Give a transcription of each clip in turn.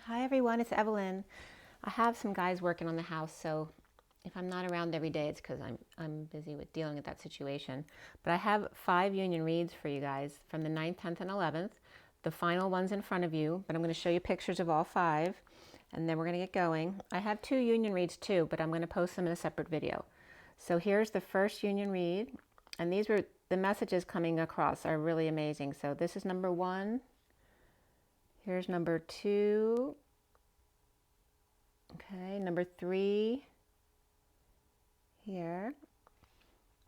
Hi everyone, it's Evelyn. I have some guys working on the house, so if I'm not around every day, it's because I'm busy with dealing with that situation. But I have 5 union reads for you guys from the 9th, 10th, and 11th. The final one's in front of you, but I'm going to show you pictures of all 5, and then we're going to get going. I have 2 union reads too, but I'm going to post them in a separate video. So here's the first union read, and these were the messages coming across are really amazing. So this is number 1. Here's number 2. Okay, number 3 here.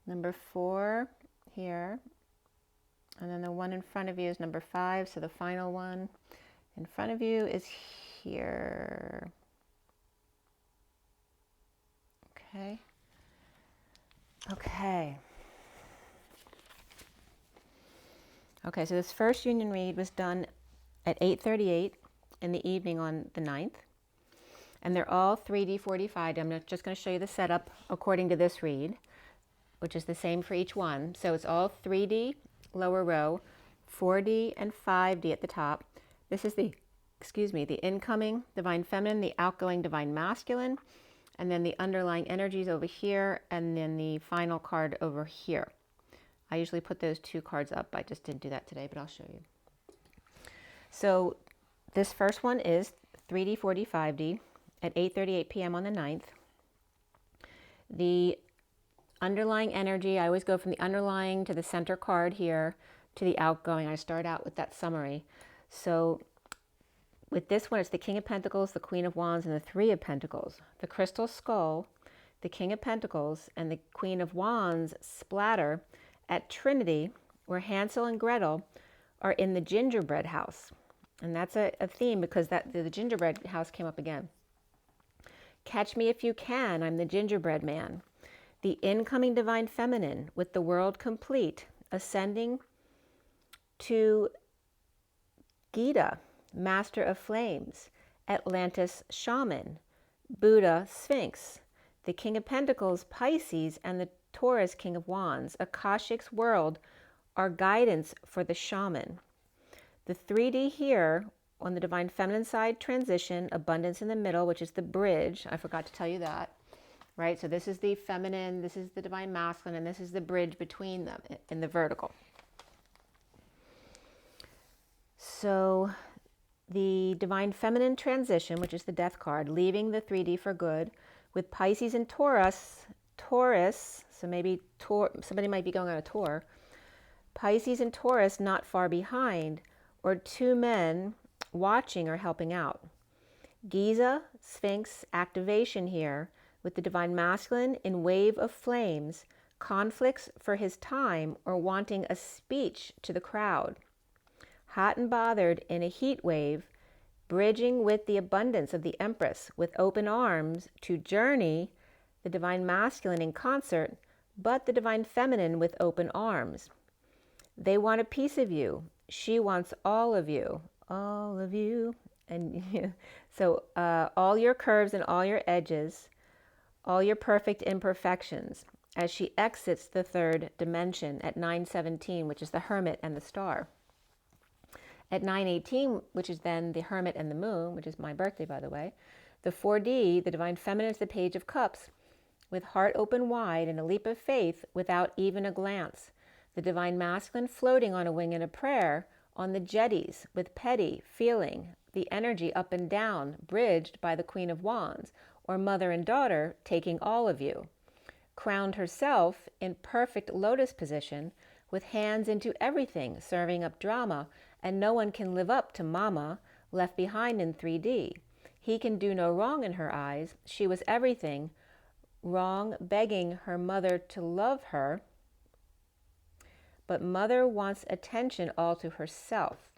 Number 4 here. And then the one in front of you is number 5. So the final one in front of you is here. Okay. Okay. Okay, so this first union read was done at 8:38 in the evening on the 9th. And they're all 3D 45. I'm just going to show you the setup according to this read, which is the same for each one. So it's all 3D lower row, 4D and 5D at the top. This is the incoming divine feminine, the outgoing divine masculine, and then the underlying energies over here, and then the final card over here. I usually put those 2 cards up. I just didn't do that today, but I'll show you. So this first one is 3D 45D at 8:38 p.m. on the 9th. The underlying energy, I always go from the underlying to the center card here to the outgoing. I start out with that summary. So with this one, it's the King of Pentacles, the Queen of Wands, and the 3 of Pentacles. The crystal skull, the King of Pentacles, and the Queen of Wands splatter at Trinity, where Hansel and Gretel are in the gingerbread house. And that's a theme because the gingerbread house came up again. Catch me if you can, I'm the gingerbread man. The incoming divine feminine with the world complete, ascending to Gita, master of flames, Atlantis shaman, Buddha sphinx, the King of Pentacles, Pisces, and the Taurus King of Wands. Akashic's world are guidance for the shaman. The 3D here on the divine feminine side, transition, abundance in the middle, which is the bridge. I forgot to tell you that, right? So this is the feminine, this is the divine masculine, and this is the bridge between them in the vertical. So the divine feminine transition, which is the death card, leaving the 3D for good, with Pisces and Taurus, so maybe somebody might be going on a tour. Pisces and Taurus not far behind, or 2 men watching or helping out. Giza, Sphinx activation here with the divine masculine in wave of flames, conflicts for his time or wanting a speech to the crowd. Hot and bothered in a heat wave, bridging with the abundance of the Empress with open arms to journey, the divine masculine in concert, but the divine feminine with open arms. They want a piece of you. She wants all of you. All of you. And so all your curves and all your edges, all your perfect imperfections, as she exits the 3rd dimension at 9:17, which is the Hermit and the Star. At 9:18, which is then the Hermit and the Moon, which is my birthday, by the way, the 4D, the divine feminine, is the Page of Cups, with heart open wide and a leap of faith without even a glance. The divine masculine floating on a wing in a prayer on the jetties with petty feeling, the energy up and down, bridged by the Queen of Wands, or mother and daughter taking all of you. Crowned herself in perfect lotus position, with hands into everything, serving up drama, and no one can live up to Mama, left behind in 3D. He can do no wrong in her eyes. She was everything wrong, begging her mother to love her. But mother wants attention all to herself.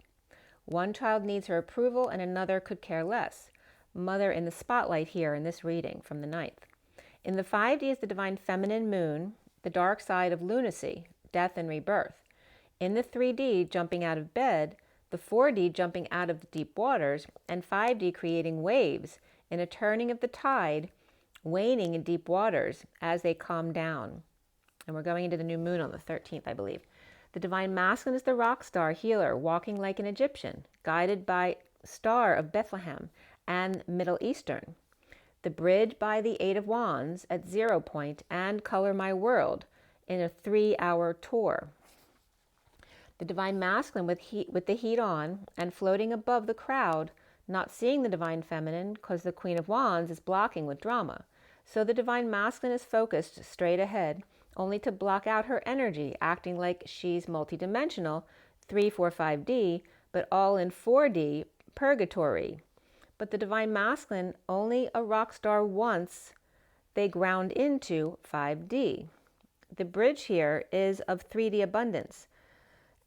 One child needs her approval and another could care less. Mother in the spotlight here in this reading from the 9th. In the 5D is the divine feminine moon, the dark side of lunacy, death and rebirth. In the 3D, jumping out of bed, the 4D jumping out of the deep waters, and 5D creating waves in a turning of the tide, waning in deep waters as they calm down. And we're going into the new moon on the 13th, I believe. The divine masculine is the rock star healer, walking like an Egyptian, guided by Star of Bethlehem, and Middle Eastern. The bridge by the Eight of Wands at 0 point, and Color My World in a 3-hour tour. The Divine Masculine with the heat on and floating above the crowd, not seeing the Divine Feminine because the Queen of Wands is blocking with drama. So the Divine Masculine is focused straight ahead, only to block out her energy, acting like she's multidimensional, 3, 4, 5D, but all in 4D, purgatory. But the Divine Masculine, only a rock star once they ground into 5D. The bridge here is of 3D abundance.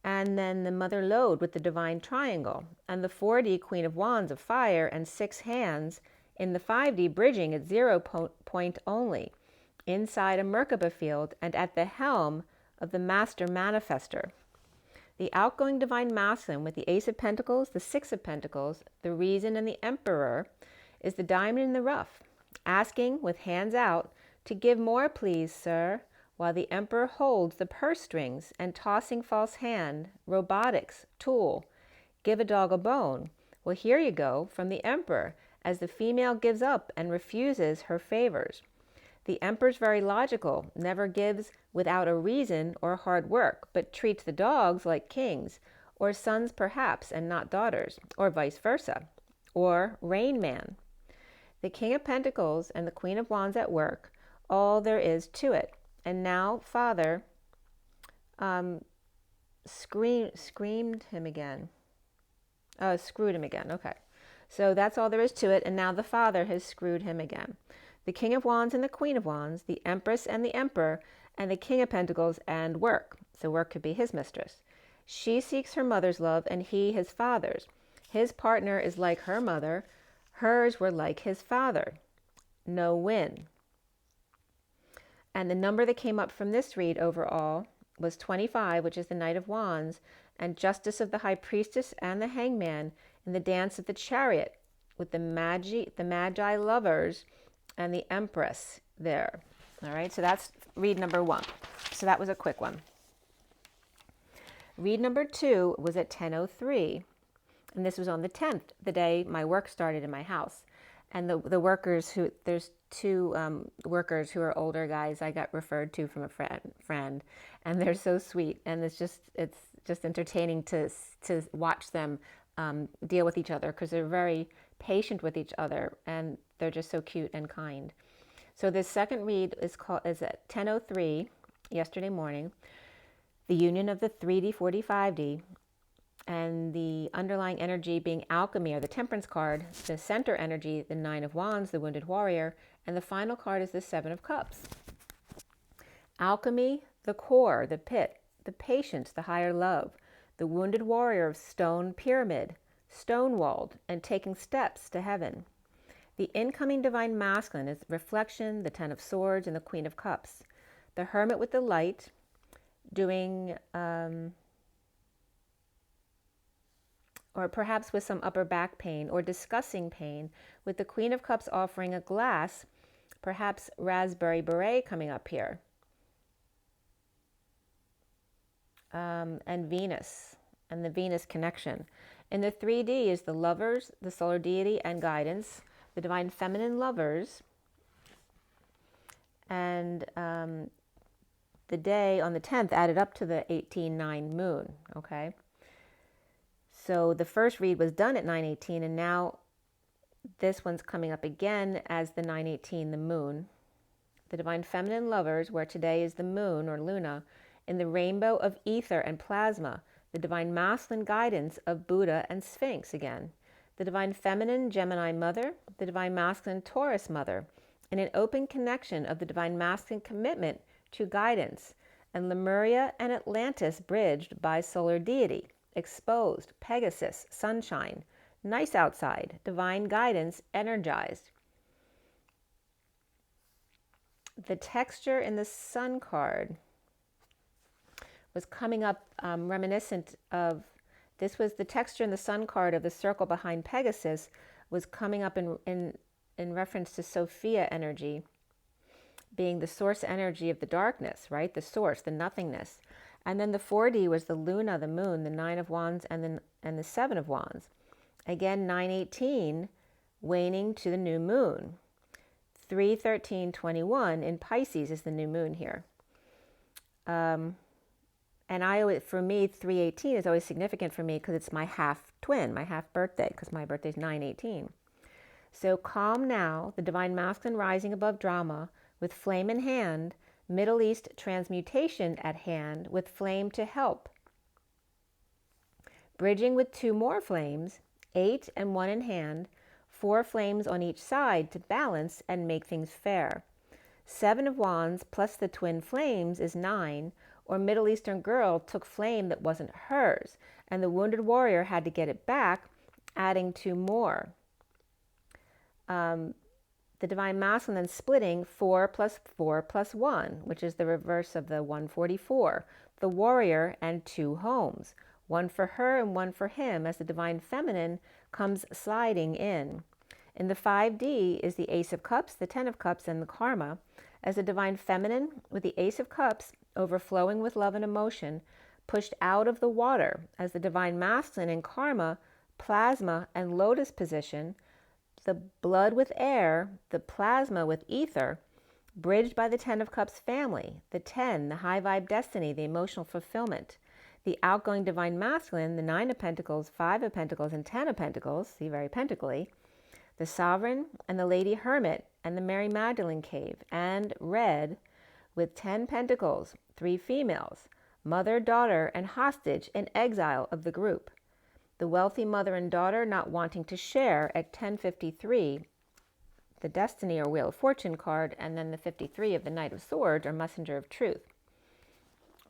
And then the Mother Lode with the Divine Triangle, and the 4D Queen of Wands of fire and 6 hands in the 5D bridging at 0 point only, inside a Merkaba field and at the helm of the Master Manifester. The outgoing Divine Masculine with the Ace of Pentacles, the 6 of Pentacles, the Reason, and the Emperor is the diamond in the rough, asking with hands out to give more, please, sir, while the Emperor holds the purse strings and tossing false hand, robotics, tool, give a dog a bone. Well, here you go from the Emperor as the female gives up and refuses her favors. The Emperor's very logical, never gives without a reason or hard work, but treats the dogs like kings, or sons perhaps, and not daughters, or vice versa, or Rain Man. The King of Pentacles and the Queen of Wands at work, all there is to it. And now Father screamed him again. Screwed him again, okay. So that's all there is to it, and now the Father has screwed him again. The King of Wands and the Queen of Wands, the Empress and the Emperor, and the King of Pentacles and work. So work could be his mistress. She seeks her mother's love and he his father's. His partner is like her mother. Hers were like his father. No win. And the number that came up from this read overall was 25, which is the Knight of Wands, and Justice of the High Priestess and the Hangman in the Dance of the Chariot with the Magi lovers and the Empress there. All right, so that's read number 1. So that was a quick one. Read number 2 was at 10:03, and this was on the 10th, the day my work started in my house. And the workers who, there's 2 workers who are older guys I got referred to from a friend, and they're so sweet, and it's just entertaining to watch them deal with each other, because they're very patient with each other, and they're just so cute and kind. So this second read is at 10:03 yesterday morning, the union of the 3D, 4D, 5D, and the underlying energy being alchemy, or the Temperance card, the center energy, the 9 of Wands, the wounded warrior, and the final card is the 7 of Cups. Alchemy, the core, the pit, the patience, the higher love, the wounded warrior of stone pyramid, stone-walled, and taking steps to heaven. The incoming Divine Masculine is reflection, the 10 of Swords, and the Queen of Cups. The Hermit with the light, doing... or perhaps with some upper back pain or discussing pain, with the Queen of Cups offering a glass, perhaps raspberry beret coming up here. And Venus, and the Venus connection. In the 3D is the lovers, the solar deity and guidance, the divine feminine lovers, and the day on the 10th added up to the 18:9 moon, okay? So the first read was done at 9:18, and now this one's coming up again as the 9:18, the moon. The divine feminine lovers, where today is the moon or Luna, in the rainbow of ether and plasma, the divine masculine guidance of Buddha and Sphinx again. The divine feminine Gemini mother, the divine masculine Taurus mother, in an open connection of the divine masculine commitment to guidance, and Lemuria and Atlantis bridged by solar deity. Exposed, Pegasus, sunshine, nice outside, divine guidance, energized. The texture in the sun card was coming up reminiscent of, this was the texture in the sun card of the circle behind Pegasus, was coming up in reference to Sophia energy, being the source energy of the darkness, right? The source, the nothingness. And then the 4D was the Luna, the moon, the 9 of Wands, and the 7 of Wands. Again, 9:18, waning to the new moon. 3:13:21 in Pisces is the new moon here. And for me, 3:18 is always significant for me because it's my half twin, my half birthday, because my birthday is 9:18. So calm now, the divine masculine rising above drama, with flame in hand, Middle East transmutation at hand, with flame to help. Bridging with 2 more flames, 8 and 1 in hand, 4 flames on each side to balance and make things fair. 7 of wands plus the twin flames is 9, or Middle Eastern girl took flame that wasn't hers, and the wounded warrior had to get it back, adding 2 more. The divine masculine then splitting 4 plus 4 plus 1, which is the reverse of the 144, the warrior and 2 homes, 1 for her and 1 for him, as the divine feminine comes sliding in. In the 5D is the Ace of Cups, the 10 of Cups, and the Karma, as the divine feminine with the Ace of Cups overflowing with love and emotion, pushed out of the water, as the divine masculine in Karma, plasma, and lotus position, the blood with air, the plasma with ether, bridged by the 10 of Cups family, the 10, the high vibe destiny, the emotional fulfillment, the outgoing divine masculine, the 9 of Pentacles, 5 of Pentacles, and 10 of Pentacles, see, very pentacly, the sovereign and the lady hermit and the Mary Magdalene cave, and red with 10 pentacles, 3 females, mother, daughter, and hostage in exile of the group. The wealthy mother and daughter not wanting to share at 1053, the destiny or wheel of fortune card, and then the 53 of the Knight of Swords or messenger of truth.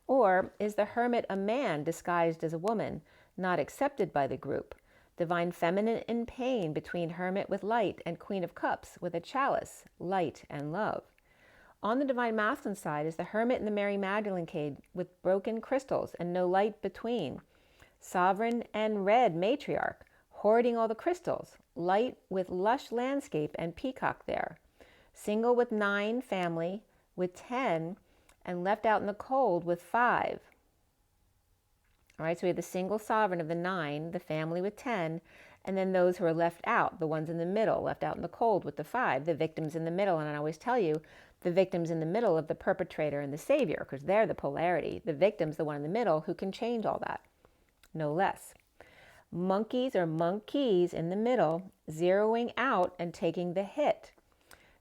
Or is the hermit a man disguised as a woman, not accepted by the group? Divine feminine in pain between hermit with light and Queen of Cups with a chalice, light and love. On the divine masculine side is the hermit and the Mary Magdalene cave with broken crystals and no light between. Sovereign and red matriarch, hoarding all the crystals, light with lush landscape and peacock there. Single with 9 family with 10, and left out in the cold with 5. All right, so we have the single sovereign of the 9, the family with 10, and then those who are left out, the ones in the middle, left out in the cold with the 5, the victims in the middle. And I always tell you, the victims in the middle of the perpetrator and the savior, because they're the polarity. The victim's the one in the middle who can change all that, no less. Monkeys or monkeys in the middle, zeroing out and taking the hit.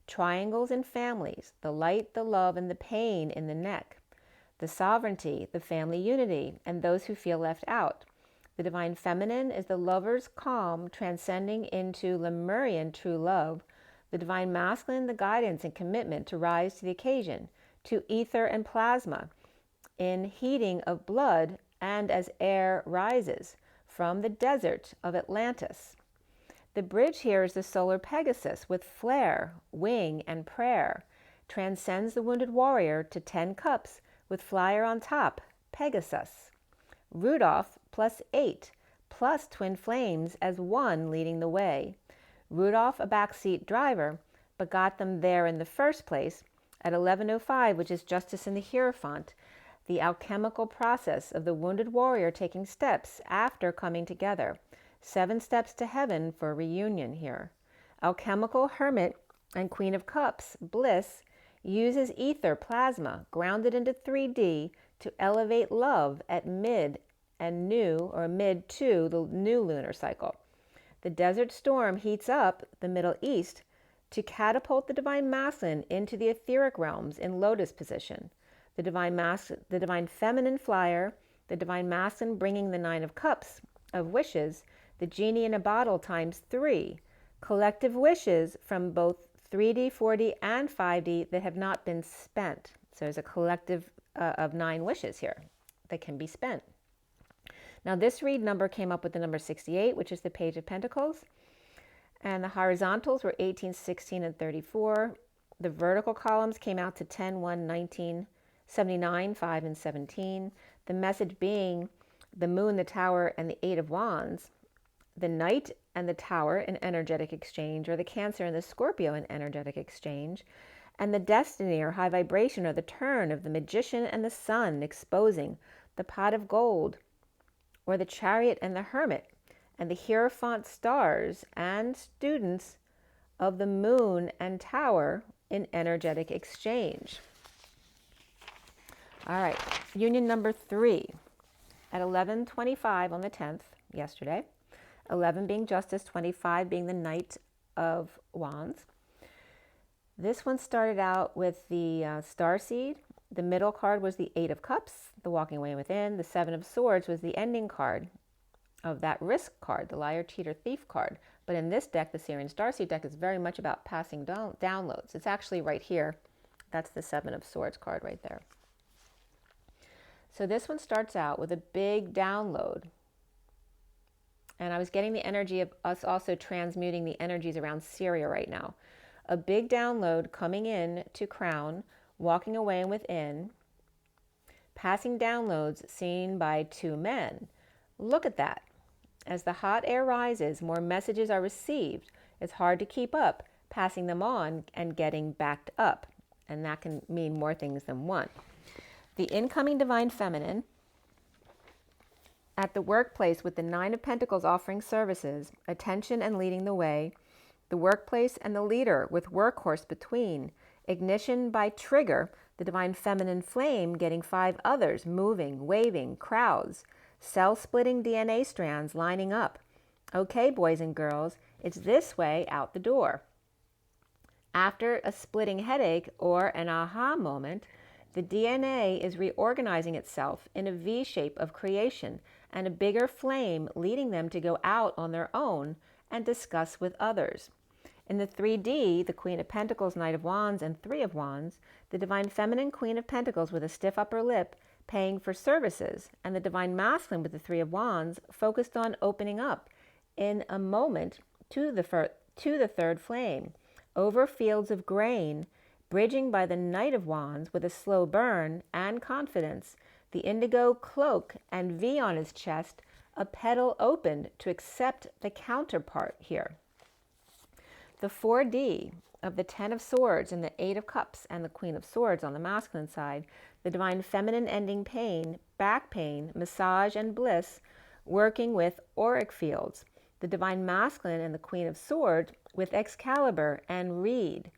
Triangles and families, the light, the love, and the pain in the neck. The sovereignty, the family unity, and those who feel left out. The divine feminine is the lover's calm, transcending into Lemurian true love. The divine masculine, the guidance and commitment to rise to the occasion, to ether and plasma, in heating of blood and as air rises from the desert of Atlantis. The bridge here is the solar Pegasus with flare, wing, and prayer, transcends the wounded warrior to 10 cups with flyer on top, Pegasus. Rudolph plus 8, plus twin flames as 1 leading the way. Rudolph a backseat driver, but got them there in the first place at 11:05, which is Justice in the Hierophant, the alchemical process of the wounded warrior taking steps after coming together. 7 steps to heaven for reunion here. Alchemical hermit and Queen of Cups, bliss, uses ether plasma grounded into 3D to elevate love at mid and new, or mid to the new lunar cycle. The desert storm heats up the Middle East to catapult the divine masculine into the etheric realms in lotus position. The divine feminine flyer, the divine masculine bringing the 9 of Cups of wishes, the genie in a bottle times 3, collective wishes from both 3D, 4D, and 5D that have not been spent. So there's a collective of 9 wishes here that can be spent. Now this read number came up with the number 68, which is the Page of Pentacles. And the horizontals were 18, 16, and 34. The vertical columns came out to 10, 1, 19, 79, 5, and 17. The message being the moon, the tower, and the 8 of wands. The knight and the tower in energetic exchange, or the Cancer and the Scorpio in energetic exchange. And the destiny or high vibration, or the turn of the magician and the sun exposing the pot of gold, or the chariot and the hermit, and the Hierophant stars and students of the moon and tower in energetic exchange. All right, union number 3 at 11:25 on the 10th, yesterday. 11 being Justice, 25 being the Knight of Wands. This one started out with the Starseed. The middle card was the Eight of Cups, the Walking Away Within. The Seven of Swords was the ending card of that Risk card, the Liar, Cheater, Thief card. But in this deck, the SIRIAN Starseed deck is very much about passing downloads. It's actually right here. That's the Seven of Swords card right there. So this one starts out with a big download. And I was getting the energy of us also transmuting the energies around Syria right now. A big download coming in to Crown, walking away and within, passing downloads seen by 2 men. Look at that. As the hot air rises, more messages are received. It's hard to keep up, passing them on and getting backed up. And that can mean more things than one. The incoming Divine Feminine at the workplace with the Nine of Pentacles offering services, attention and leading the way, the workplace and the leader with workhorse between, ignition by trigger, the Divine Feminine flame getting 5 others, moving, waving, crowds, cell-splitting DNA strands lining up. Okay, boys and girls, it's this way out the door. After a splitting headache or an aha moment, the DNA is reorganizing itself in a V shape of creation and a bigger flame leading them to go out on their own and discuss with others. In the 3D, the Queen of Pentacles, Knight of Wands, and 3 of Wands, the Divine Feminine Queen of Pentacles with a stiff upper lip paying for services, and the Divine Masculine with the 3 of Wands focused on opening up in a moment to the third flame, over fields of grain, bridging by the Knight of Wands with a slow burn and confidence, the indigo cloak and V on his chest, a petal opened to accept the counterpart here. The 4D of the 10 of Swords and the 8 of Cups and the Queen of Swords on the masculine side, the Divine Feminine ending pain, back pain, massage and bliss, working with auric fields. The Divine Masculine and the Queen of Swords with Excalibur and reed,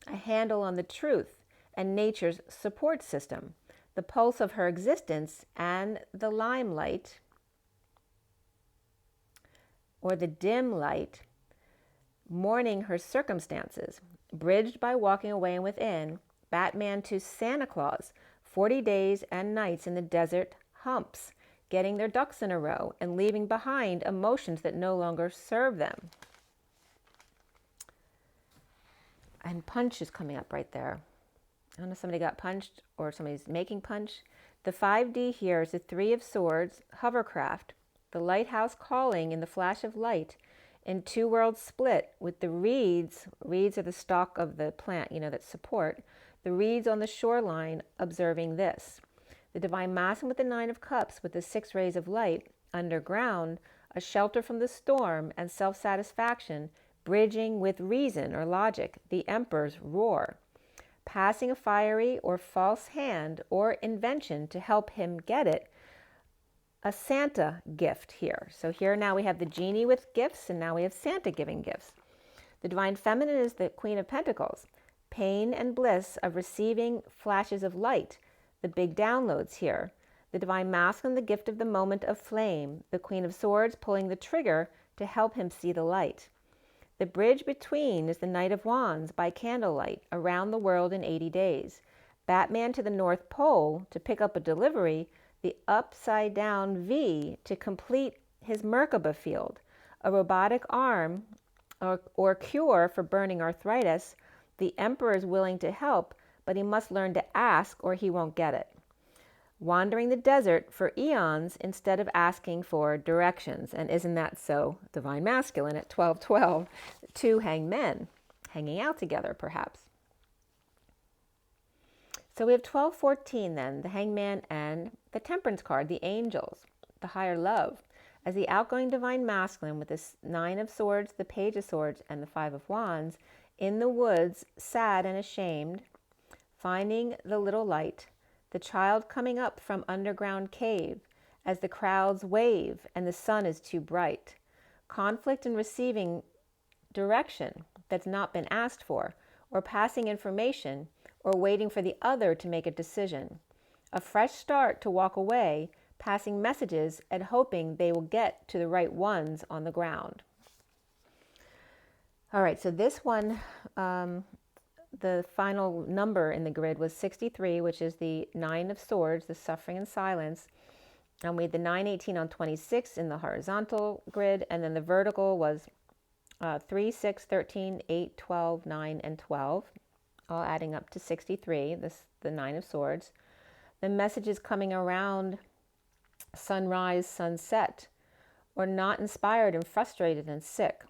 a handle on the truth and nature's support system, the pulse of her existence and the limelight or the dim light, mourning her circumstances, bridged by walking away and within, Batman to Santa Claus, 40 days and nights in the desert humps, getting their ducks in a row and leaving behind emotions that no longer serve them. And punch is coming up right there. I don't know if somebody got punched or somebody's making punch. The 5D here is the 3 of Swords, hovercraft, the lighthouse calling in the flash of light, in 2 worlds split with the reeds are the stalk of the plant, that support, the reeds on the shoreline observing this. The Divine Masculine with the 9 of Cups with the 6 rays of light, underground, a shelter from the storm and self-satisfaction, bridging with reason or logic, the Emperor's roar, passing a fiery or false hand or invention to help him get it, a Santa gift here. So here now we have the genie with gifts, and now we have Santa giving gifts. The Divine Feminine is the Queen of Pentacles, pain and bliss of receiving flashes of light, the big downloads here. The Divine Masculine, the gift of the moment of flame, the Queen of Swords pulling the trigger to help him see the light. The bridge between is the Knight of Wands by candlelight, around the world in 80 days. Batman to the North Pole to pick up a delivery, the upside down V to complete his Merkaba field, a robotic arm or cure for burning arthritis. The Emperor is willing to help, but he must learn to ask or he won't get it. Wandering the desert for eons instead of asking for directions. And isn't that so Divine Masculine at 12:12? 2 hanged men hanging out together, perhaps. So we have 12:14 then, the Hangman and the Temperance card, the angels, the higher love, as the outgoing Divine Masculine with the 9 of Swords, the Page of Swords, and the 5 of Wands, in the woods, sad and ashamed, finding the little light, the child coming up from underground cave, as the crowds wave and the sun is too bright, conflict in receiving direction that's not been asked for, or passing information, or waiting for the other to make a decision. A fresh start to walk away, passing messages and hoping they will get to the right ones on the ground. All right, so this one, the final number in the grid was 63, which is the 9 of Swords, the suffering and silence. And we had the 9, 18 on 26 in the horizontal grid, and then the vertical was 3, 6, 13, 8, 12, 9, and 12, all adding up to 63, the 9 of Swords. The message is coming around sunrise, sunset, or not inspired and frustrated and sick.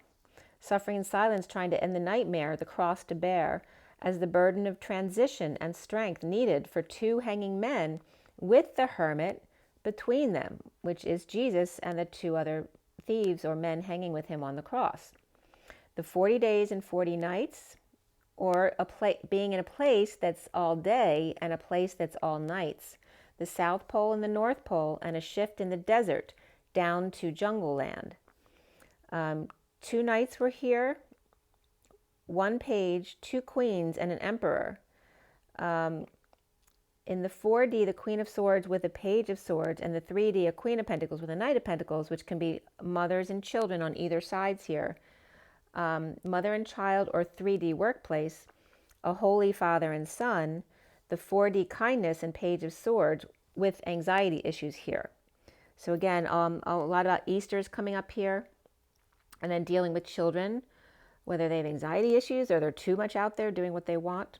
Suffering in silence, trying to end the nightmare, the cross to bear, as the burden of transition and strength needed for 2 hanging men with the hermit between them, which is Jesus and the 2 other thieves or men hanging with him on the cross. The 40 days and 40 nights, or being in a place that's all day and a place that's all nights. The South Pole and the North Pole, and a shift in the desert down to jungle land. 2 knights were here, 1 page, 2 queens, and an emperor. In the 4D, the Queen of Swords with a Page of Swords, and the 3D, a Queen of Pentacles with a Knight of Pentacles, which can be mothers and children on either sides here. Mother and child, or 3D workplace, a Holy Father and Son, the 4D kindness and Page of Swords with anxiety issues here. So again, a lot about Easter is coming up here, and then dealing with children, whether they have anxiety issues or they're too much out there doing what they want.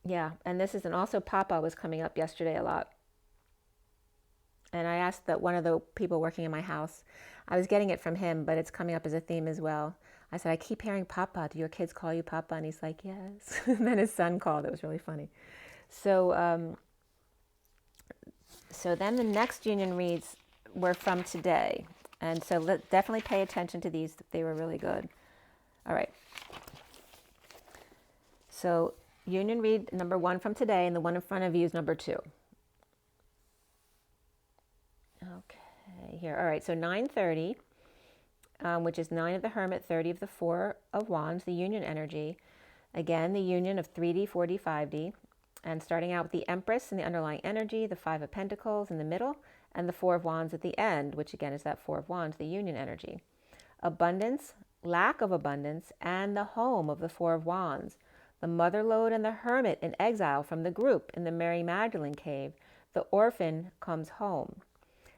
Yeah, and this is, and also Papa was coming up yesterday a lot. And I asked that one of the people working in my house, I was getting it from him, but it's coming up as a theme as well. I said, I keep hearing Papa. Do your kids call you Papa? And he's like, yes. And then his son called. It was really funny. So, so then the next union reads were from today. And so definitely pay attention to these. They were really good. All right. So union read number 1 from today, and the one in front of you is number 2. Okay, here. All right, so 9:30, which is 9 of the Hermit, 30 of the 4 of Wands, the union energy. Again, the union of 3D, 4D, 5D. And starting out with the Empress and the underlying energy, the 5 of Pentacles in the middle, and the 4 of Wands at the end, which again is that 4 of Wands, the union energy. Abundance, lack of abundance, and the home of the 4 of Wands. The mother lode and the hermit in exile from the group in the Mary Magdalene cave. The orphan comes home.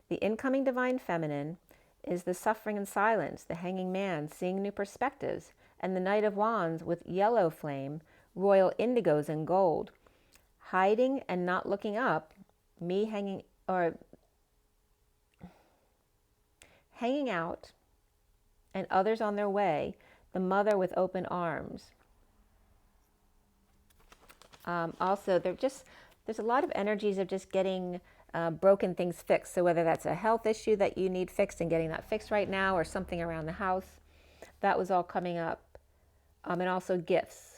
The incoming divine feminine is the suffering in silence, the hanging man seeing new perspectives, and the Knight of Wands with yellow flame, royal indigos and gold. Hiding and not looking up, me hanging out, and others on their way, the mother with open arms. Also, there's a lot of energies of just getting broken things fixed. So whether that's a health issue that you need fixed and getting that fixed right now, or something around the house, that was all coming up. And also gifts.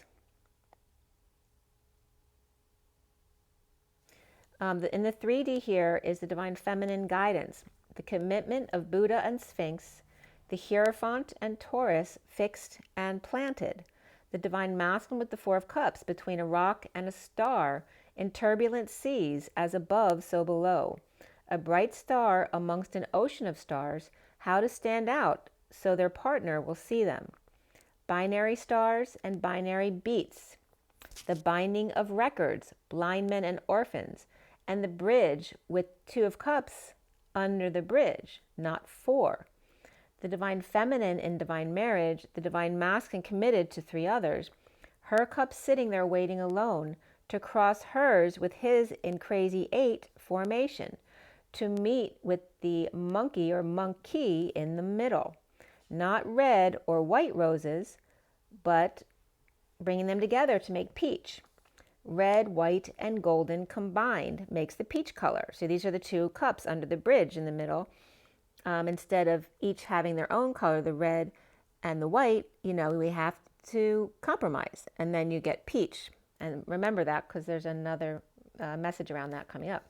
In the 3D here is the divine feminine guidance, the commitment of Buddha and Sphinx, the Hierophant and Taurus fixed and planted, the divine masculine with the 4 of Cups between a rock and a star in turbulent seas, as above so below, a bright star amongst an ocean of stars, how to stand out so their partner will see them, binary stars and binary beats, the binding of records, blind men and orphans, and the bridge with 2 of Cups under the bridge, not 4. The divine feminine in divine marriage, the divine masculine committed to 3 others, her cup sitting there waiting alone to cross hers with his in crazy 8 formation, to meet with the monkey or monkey in the middle. Not red or white roses, but bringing them together to make peach. Red, white, and golden combined makes the peach color. So these are the 2 cups under the bridge in the middle. Instead of each having their own color, the red and the white, we have to compromise. And then you get peach. And remember that, because there's another message around that coming up.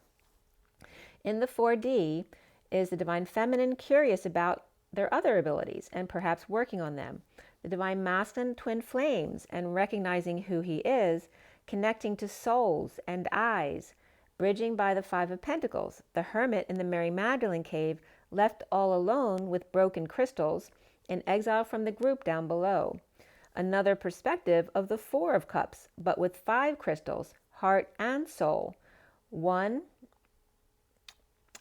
In the 4D is the Divine Feminine curious about their other abilities and perhaps working on them. The Divine Masculine twin flames and recognizing who he is, connecting to souls and eyes, bridging by the Five of Pentacles. The Hermit in the Mary Magdalene cave, left all alone with broken crystals, in exile from the group down below. Another perspective of the Four of Cups, but with 5 crystals, heart and soul. 1,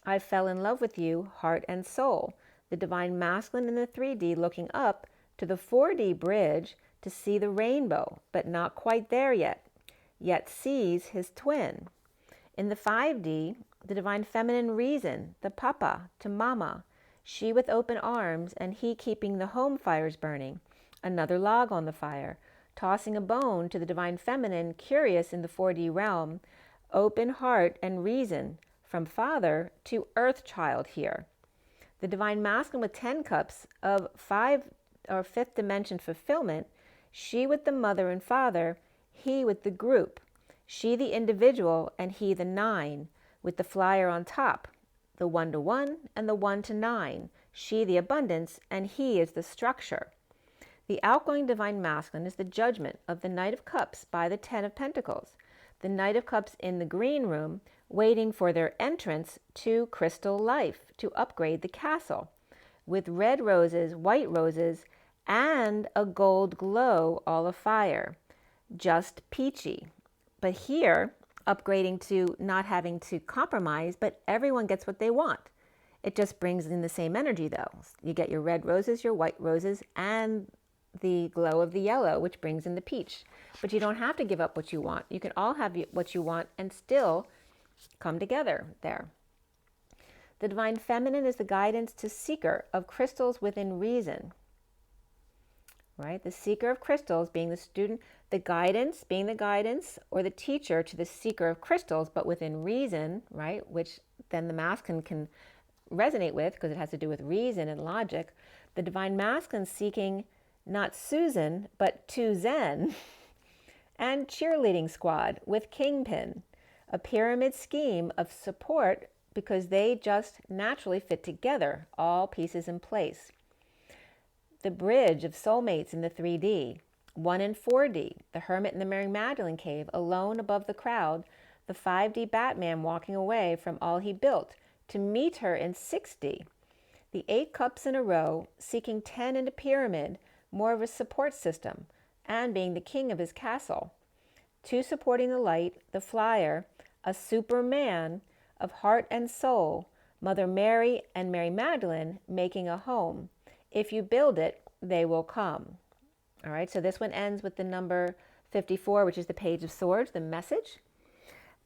I fell in love with you, heart and soul. The Divine Masculine in the 3D looking up to the 4D bridge to see the rainbow, but not quite there yet sees his twin. In the 5D, the Divine Feminine reason, the Papa to Mama, she with open arms and he keeping the home fires burning, another log on the fire, tossing a bone to the Divine Feminine curious in the 4D realm, open heart and reason, from father to earth child here. The Divine Masculine with 10 cups of 5 or 5th dimension fulfillment, she with the mother and father, he with the group, she the individual and he the 9, with the flyer on top, the 1-to-1 and the 1-to-9, she the abundance and he is the structure. The outgoing Divine Masculine is the judgment of the Knight of Cups by the 10 of Pentacles. The Knight of Cups in the green room, waiting for their entrance to crystal life, to upgrade the castle, with red roses, white roses, and a gold glow all afire. Just peachy. But here, upgrading to not having to compromise, but everyone gets what they want. It just brings in the same energy though. You get your red roses, your white roses, and the glow of the yellow, which brings in the peach. But you don't have to give up what you want. You can all have what you want and still come together there. The Divine Feminine is the guidance to seeker of crystals within reason. Right? The seeker of crystals being the student, the guidance being the guidance or the teacher to the seeker of crystals, but within reason, right? Which then the masculine can resonate with because it has to do with reason and logic. The Divine Masculine seeking not Susan, but to Zen and cheerleading squad with Kingpin, a pyramid scheme of support because they just naturally fit together, all pieces in place. The bridge of soulmates in the 3D, 1 in 4D, the Hermit in the Mary Magdalene cave, alone above the crowd, the 5D Batman walking away from all he built to meet her in 6D, the 8 cups in a row, seeking 10 in a pyramid, more of a support system, and being the king of his castle. 2 supporting the light, the flyer, a Superman of heart and soul, Mother Mary and Mary Magdalene making a home. If you build it, they will come. All right, so this one ends with the number 54, which is the Page of Swords, the message.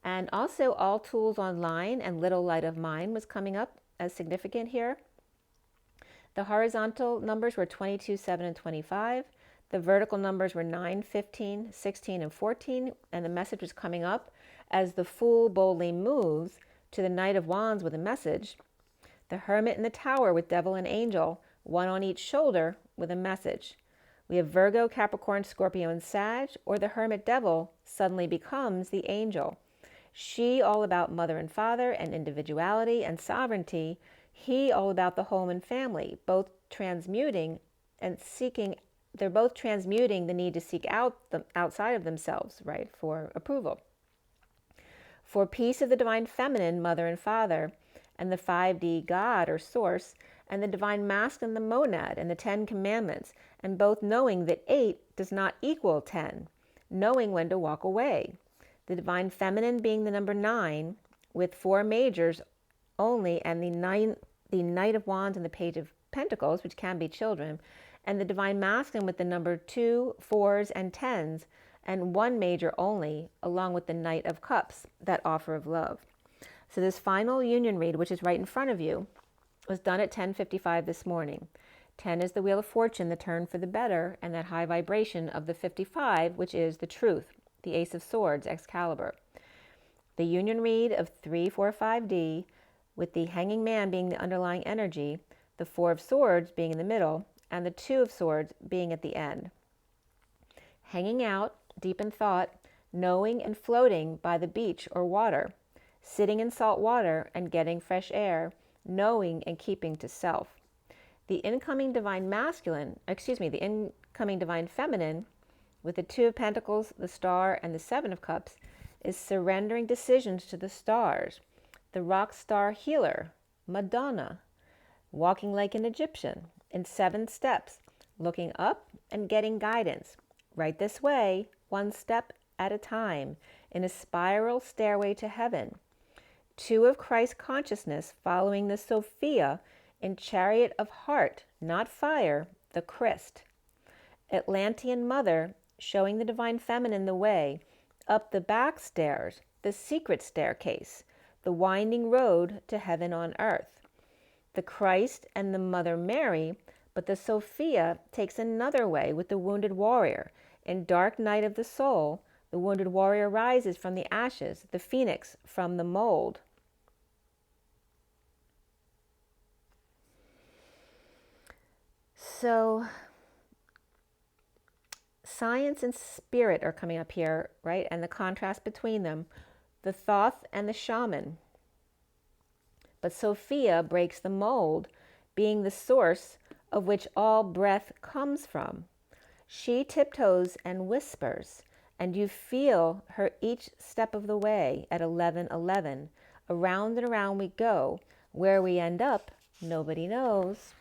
And also All Tools Online and Little Light of Mine was coming up as significant here. The horizontal numbers were 22, 7, and 25. The vertical numbers were 9, 15, 16, and 14. And the message was coming up as the Fool boldly moves to the Knight of Wands with a message. The Hermit in the Tower with Devil and Angel, 1 on each shoulder with a message. We have Virgo, Capricorn, Scorpio, and Sag, or the Hermit Devil suddenly becomes the angel. She all about mother and father and individuality and sovereignty. He all about the home and family, both transmuting and seeking. They're both transmuting the need to seek out outside of themselves, right, for approval. For peace of the Divine Feminine, mother and father, and the 5D God or source, and the Divine Masculine, the monad, and the 10 commandments, and both knowing that 8 does not equal 10, knowing when to walk away. The Divine Feminine being the number 9, with 4 majors only, and the Knight of Wands and the Page of Pentacles, which can be children, and the Divine Masculine with the number 2, 4s, and 10s, and 1 major only, along with the Knight of Cups, that offer of love. So this final union read, which is right in front of you, was done at 10:55 this morning. 10 is the Wheel of Fortune, the turn for the better, and that high vibration of the 55, which is the truth, the Ace of Swords, Excalibur. The union read of 3, 4, 5D, with the Hanging Man being the underlying energy, the 4 of Swords being in the middle, and the 2 of Swords being at the end. Hanging out, deep in thought, knowing and floating by the beach or water, sitting in salt water and getting fresh air, knowing and keeping to self. The incoming divine feminine, with the Two of Pentacles, the Star, and the Seven of Cups, is surrendering decisions to the stars. The rock star healer, Madonna, walking like an Egyptian in 7 steps, looking up and getting guidance. Right this way, one step at a time, in a spiral stairway to heaven. 2 of Christ consciousness following the Sophia in chariot of heart, not fire, the Christ. Atlantean mother showing the divine feminine the way, up the back stairs, the secret staircase, the winding road to heaven on earth. The Christ and the Mother Mary, but the Sophia takes another way with the wounded warrior. In dark night of the soul, the wounded warrior rises from the ashes, the phoenix from the mold. So science and spirit are coming up here, right? And the contrast between them, the Thoth and the shaman. But Sophia breaks the mold, being the source of which all breath comes from. She tiptoes and whispers, and you feel her each step of the way at 11:11. Around and around we go. Where we end up, nobody knows.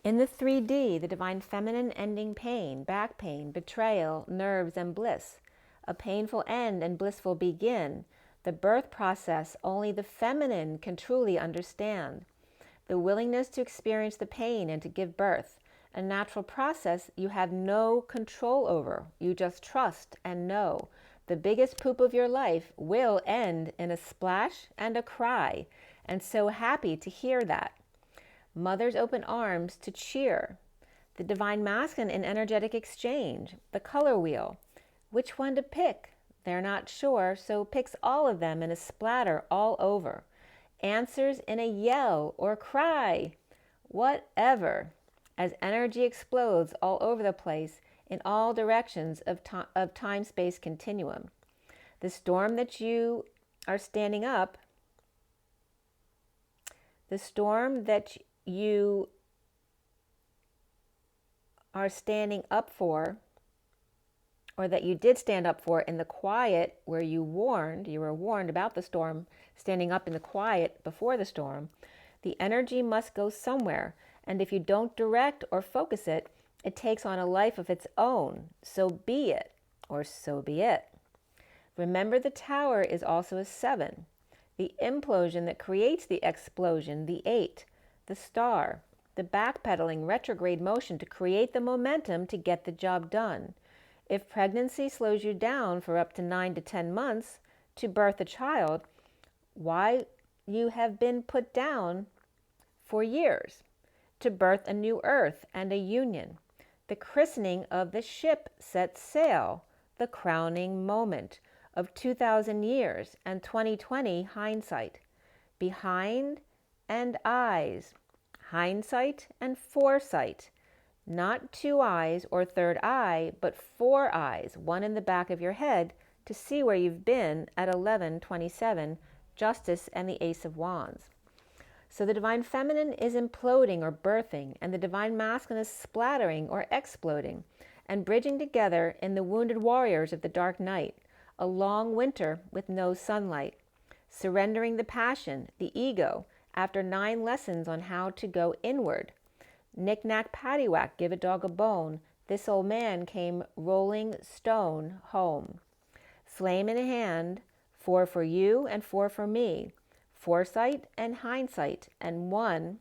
In the 3D, the divine feminine ending pain, back pain, betrayal, nerves, and bliss. A painful end and blissful begin. The birth process only the feminine can truly understand. The willingness to experience the pain and to give birth. A natural process you have no control over. You just trust and know. The biggest poop of your life will end in a splash and a cry. And so happy to hear that. Mother's open arms to cheer. The divine masculine in energetic exchange. The color wheel. Which one to pick? They're not sure, so picks all of them in a splatter all over. Answers in a yell or cry. Whatever. As energy explodes all over the place in all directions of time-space continuum. The storm that you are standing up, the storm that you are standing up for, or that you did stand up for in the quiet where you were warned about the storm, standing up in the quiet before the storm, the energy must go somewhere. And if you don't direct or focus it, it takes on a life of its own. So be it, or so be it. Remember, the tower is also a 7. The implosion that creates the explosion, the 8. The star, the backpedaling retrograde motion to create the momentum to get the job done. If pregnancy slows you down for up to 9 to 10 months to birth a child, why you have been put down for years to birth a new earth and a union. The christening of the ship sets sail, the crowning moment of 2,000 years and 2020 hindsight. Behind and eyes, hindsight and foresight. Not 2 eyes or 3rd eye, but 4 eyes, one in the back of your head, to see where you've been at 11:27, Justice and the Ace of Wands. So the divine feminine is imploding or birthing, and the divine masculine is splattering or exploding, and bridging together in the wounded warriors of the dark night, a long winter with no sunlight, surrendering the passion, the ego, after 9 lessons on how to go inward. Knick-knack, paddywhack, give a dog a bone. This old man came rolling stone home. Flame in a hand, 4 for you and 4 for me. Foresight and hindsight, and 1,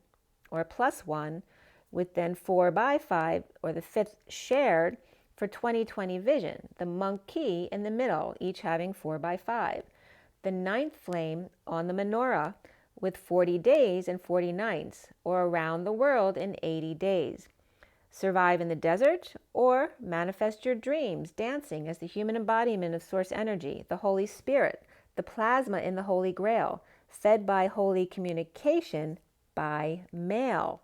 or +1, with then 4 by 5, or the 5th shared for 2020 vision. The monkey in the middle, each having 4 by 5. The 9th flame on the menorah, with 40 days and 40 nights, or around the world in 80 days. Survive in the desert, or manifest your dreams, dancing as the human embodiment of source energy, the Holy Spirit, the plasma in the Holy Grail, fed by holy communication by mail.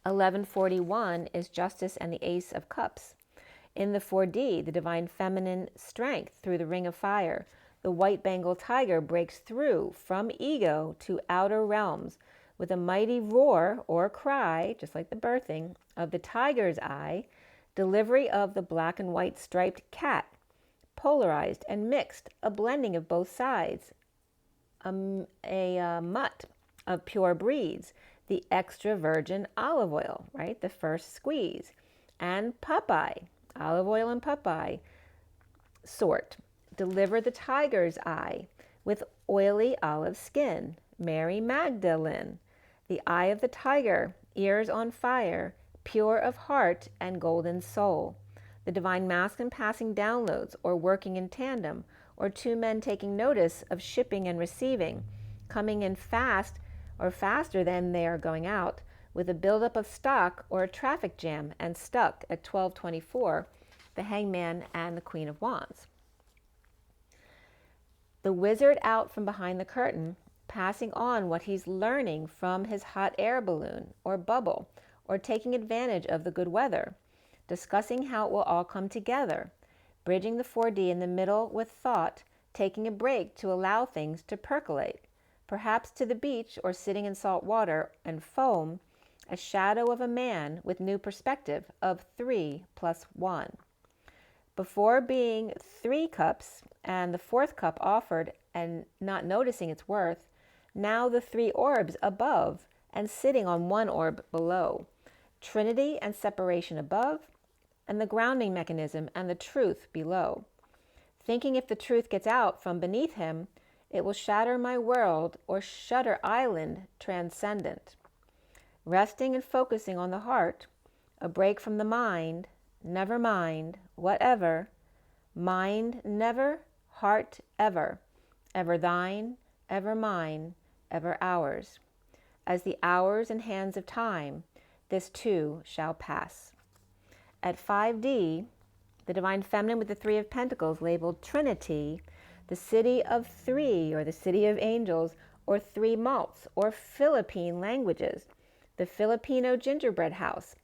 1141 is Justice and the Ace of Cups. In the 4D, the divine feminine strength through the ring of fire, the white Bengal tiger breaks through from ego to outer realms with a mighty roar or cry, just like the birthing, of the tiger's eye, delivery of the black and white striped cat, polarized and mixed, a blending of both sides, a mutt of pure breeds, the extra virgin olive oil, right, the first squeeze, and Popeye, olive oil and Popeye sort, deliver the tiger's eye with oily olive skin, Mary Magdalene, the eye of the tiger, ears on fire, pure of heart and golden soul, the divine masculine passing downloads or working in tandem, or two men taking notice of shipping and receiving, coming in fast or faster than they are going out, with a buildup of stock or a traffic jam and stuck at 12:24, the hangman and the Queen of Wands. The wizard out from behind the curtain, passing on what he's learning from his hot air balloon or bubble, or taking advantage of the good weather, discussing how it will all come together, bridging the 4D in the middle with thought, taking a break to allow things to percolate, perhaps to the beach or sitting in salt water and foam, a shadow of a man with new perspective of 3 + 1. Before being 3 cups and the 4th cup offered and not noticing its worth, now the 3 orbs above and sitting on 1 orb below, Trinity and separation above, and the grounding mechanism and the truth below. Thinking if the truth gets out from beneath him, it will shatter my world or shutter island transcendent. Resting and focusing on the heart, a break from the mind, never mind, whatever, mind never, heart ever, ever thine, ever mine, ever ours. As the hours and hands of time, this too shall pass. At 5D, the divine feminine with the 3 of Pentacles labeled Trinity, the city of 3 or the city of angels or 3 malts or Philippine languages, the Filipino gingerbread house,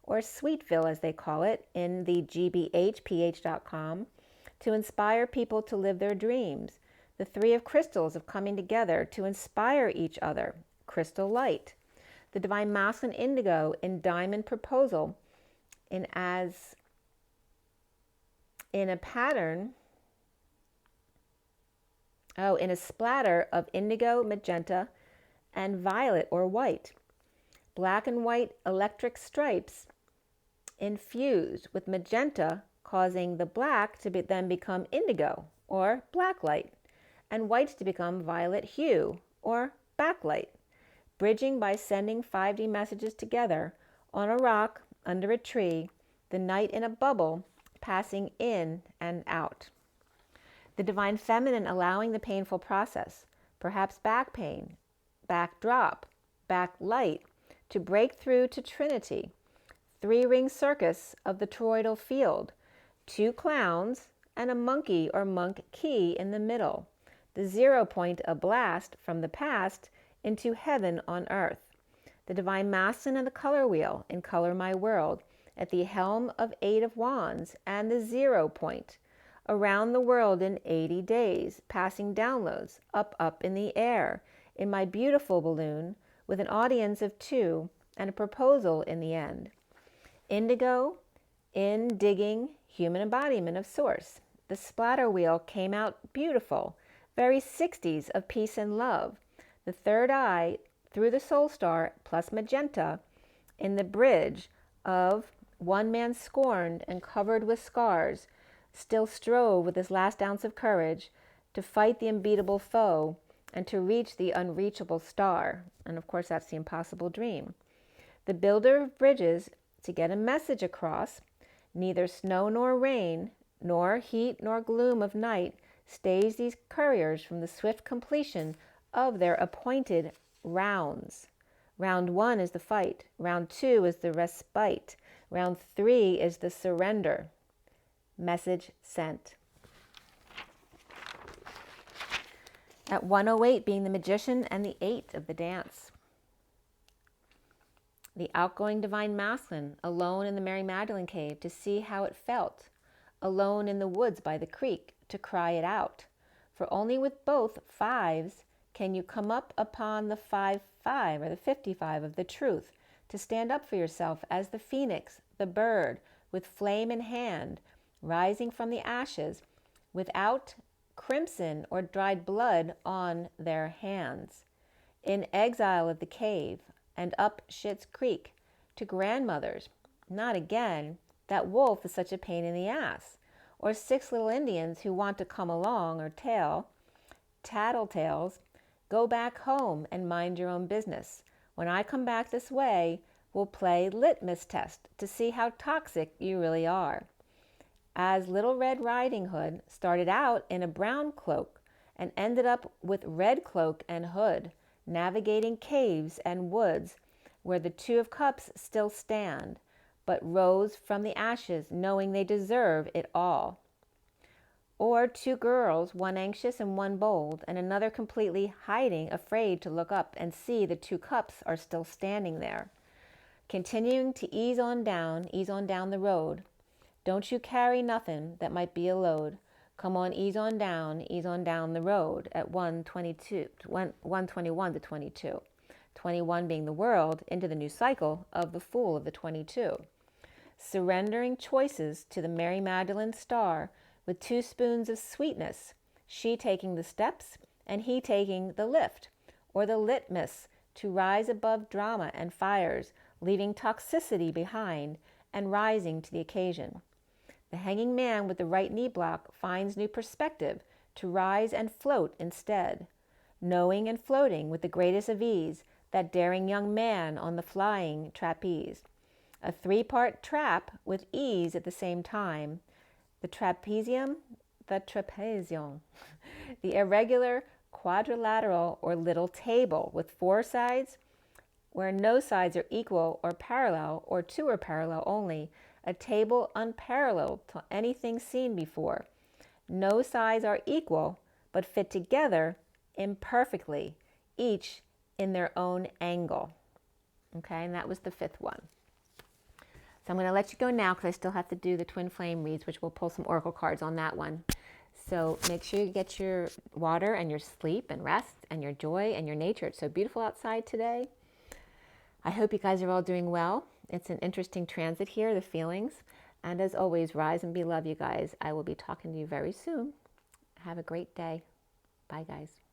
or Sweetville as they call it in the gbhph.com, to inspire people to live their dreams, the 3 of crystals of coming together to inspire each other, crystal light, the divine masculine indigo in diamond proposal in a splatter of indigo, magenta, and violet or white, black and white electric stripes infused with magenta, causing the black to then become indigo or black light, and whites to become violet hue or backlight, bridging by sending 5D messages together on a rock, under a tree, the night in a bubble, passing in and out. The divine feminine allowing the painful process, perhaps back pain, back drop, back light, to break through to Trinity, 3-ring circus of the toroidal field, 2 clowns and a monkey or monk key in the middle, the 0 point, a blast from the past into heaven on earth, the divine masculine and the color wheel in Color My World, at the helm of 8 of Wands and the 0 point, around the world in 80 days, passing downloads, up in the air, in my beautiful balloon, with an audience of 2 and a proposal in the end. Indigo, in digging, human embodiment of source. The splatter wheel came out beautiful, very 60s of peace and love. The third eye through the soul star plus magenta in the bridge of one man scorned and covered with scars, still strove with his last ounce of courage to fight the unbeatable foe and to reach the unreachable star. And of course, that's the impossible dream. The builder of bridges to get a message across, neither snow nor rain, nor heat nor gloom of night stays these couriers from the swift completion of their appointed rounds. Round 1 is the fight. Round 2 is the respite. Round 3 is the surrender. Message sent. At 108 being the magician and the 8 of the dance. The outgoing divine masculine, alone in the Mary Magdalene cave to see how it felt, alone in the woods by the creek to cry it out. For only with both fives can you come up upon the 55 or the 55 of the truth, to stand up for yourself as the phoenix, the bird, with flame in hand, rising from the ashes, without crimson or dried blood on their hands. In exile at the cave, and up Schitt's Creek, to grandmother's. Not again. That wolf is such a pain in the ass. Or 6 little Indians who want to come along, or tattletales. Go back home and mind your own business. When I come back this way, we'll play litmus test to see how toxic you really are. As Little Red Riding Hood started out in a brown cloak and ended up with red cloak and hood, navigating caves and woods where the 2 of Cups still stand, but rose from the ashes knowing they deserve it all. Or 2 girls, one anxious and one bold, and another completely hiding, afraid to look up and see the 2 cups are still standing there. Continuing to ease on down the road. Don't you carry nothing that might be a load. Come on, ease on down the road at 121 to 22. 21 being the world into the new cycle of the Fool of the 22. Surrendering choices to the Mary Magdalene star with 2 spoons of sweetness, she taking the steps and he taking the lift, or the litmus, to rise above drama and fires, leaving toxicity behind and rising to the occasion. The hanging man with the right knee block finds new perspective to rise and float instead, knowing and floating with the greatest of ease, that daring young man on the flying trapeze. A 3-part trap with ease at the same time. The trapezium, the irregular quadrilateral or little table with 4 sides, where no sides are equal or parallel, or 2 are parallel only, a table unparalleled to anything seen before. No sides are equal, but fit together imperfectly, each in their own angle. Okay, and that was the 5th one. So I'm going to let you go now because I still have to do the twin flame reads, which we'll pull some oracle cards on that one. So make sure you get your water and your sleep and rest and your joy and your nature. It's so beautiful outside today. I hope you guys are all doing well. It's an interesting transit here, the feelings. And as always, rise and be love, you guys. I will be talking to you very soon. Have a great day. Bye, guys.